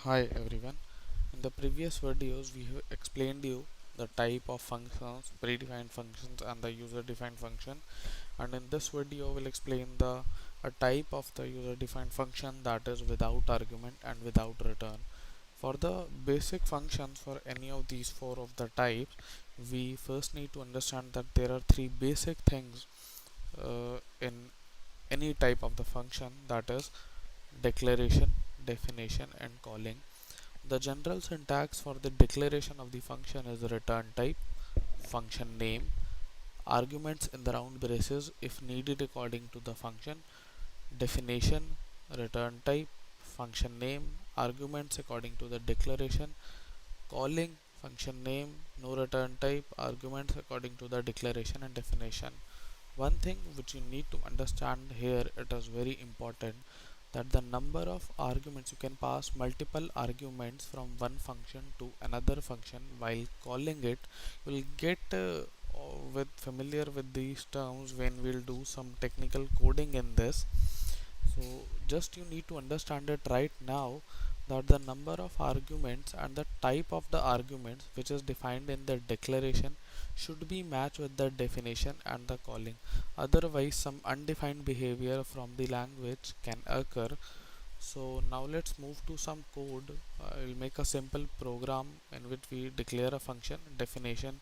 Hi everyone. In the previous videos we have explained you the type of functions, predefined functions and the user defined function, and in this video we'll explain the a type of the user defined function that is without argument and without return. For the basic functions for any of these four of the types, we first need to understand that there are three basic things in any type of the function, that is declaration, definition and calling. The general syntax for the declaration of the function is return type, function name, arguments in the round braces if needed according to the function, definition, return type, function name, arguments according to the declaration, calling, function name, no return type, arguments according to the declaration and definition. One thing which you need to understand here, it is very important, that the number of arguments, you can pass multiple arguments from one function to another function while calling it. You will get with familiar with these terms when we'll do some technical coding in this. So just you need to understand it right now, that the number of arguments and the type of the arguments which is defined in the declaration should be matched with the definition and the calling. Otherwise some undefined behavior from the language can occur. So now let's move to some code. I'll make a simple program in which we declare a function definition,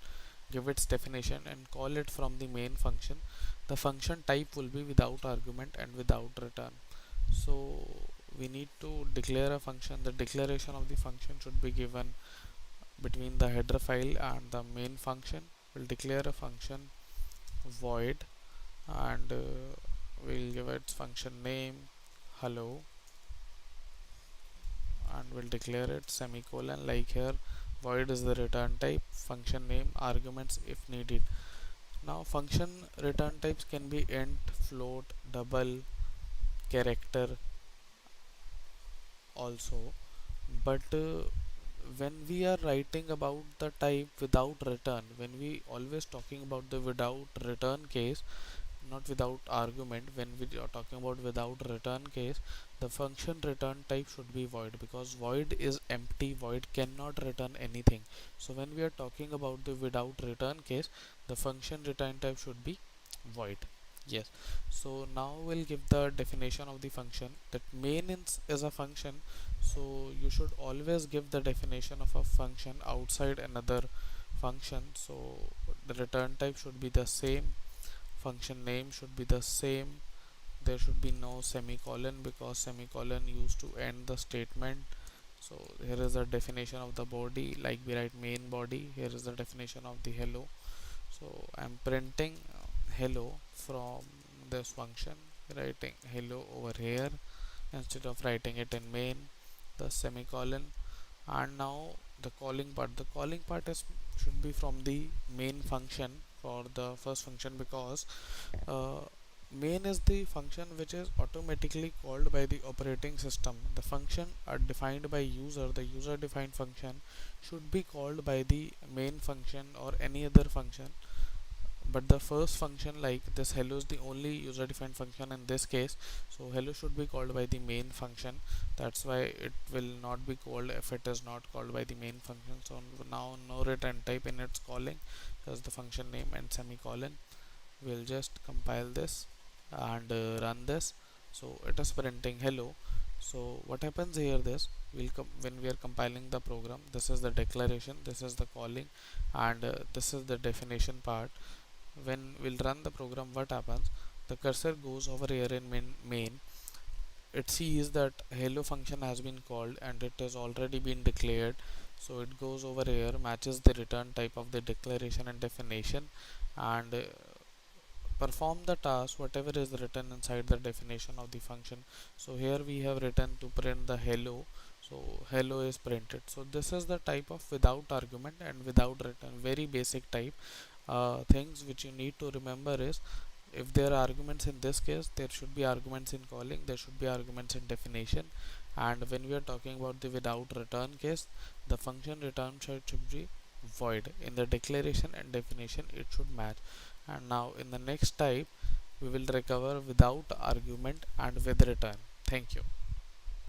give its definition and call it from the main function. The function type will be without argument and without return. So we need to declare a function. The declaration of the function should be given between the header file and the main function. We'll declare a function void, and we'll give its function name hello, and we'll declare it semicolon. Like here, void is the return type, function name, arguments if needed. Now function return types can be int, float, double, character also, but when we are writing about the type without return, when we always talking about the without return case, not without argument, when we are talking about without return case, the function return type should be void, because void is empty, void cannot return anything. So when we are talking about the without return case, the function return type should be void. Yes. So now we'll give the definition of the function, that main is a function, so you should always give the definition of a function outside another function. So the return type should be the same, function name should be the same, there should be no semicolon because semicolon used to end the statement. So here is the definition of the body, like we write main body. Here is the definition of the hello. So I'm printing hello from this function, writing hello over here instead of writing it in main, the semicolon. And now the calling part is should be from the main function for the first function, because uh, main is the function which is automatically called by the operating system. The function are defined by user, the user defined function should be called by the main function or any other function, but the first function like this hello is the only user defined function in this case, so hello should be called by the main function. That's why it will not be called if it is not called by the main function. So now no return type in its calling, as the function name and semicolon. We'll just compile this and run this. So it is printing hello. So what happens here, this will come when we are compiling the program, this is the declaration, this is the calling, and this is the definition part. When we'll run the program, what happens, the cursor goes over here in main, it sees that hello function has been called and it has already been declared, so it goes over here, matches the return type of the declaration and definition, and perform the task whatever is written inside the definition of the function. So here we have written to print the hello, so hello is printed. So this is the type of without argument and without return, very basic type. Things which you need to remember is, if there are arguments in this case, there should be arguments in calling, there should be arguments in definition, and when we are talking about the without return case, the function return should be void. In the declaration and definition it should match. And now in the next type we will recover without argument and with return. Thank you.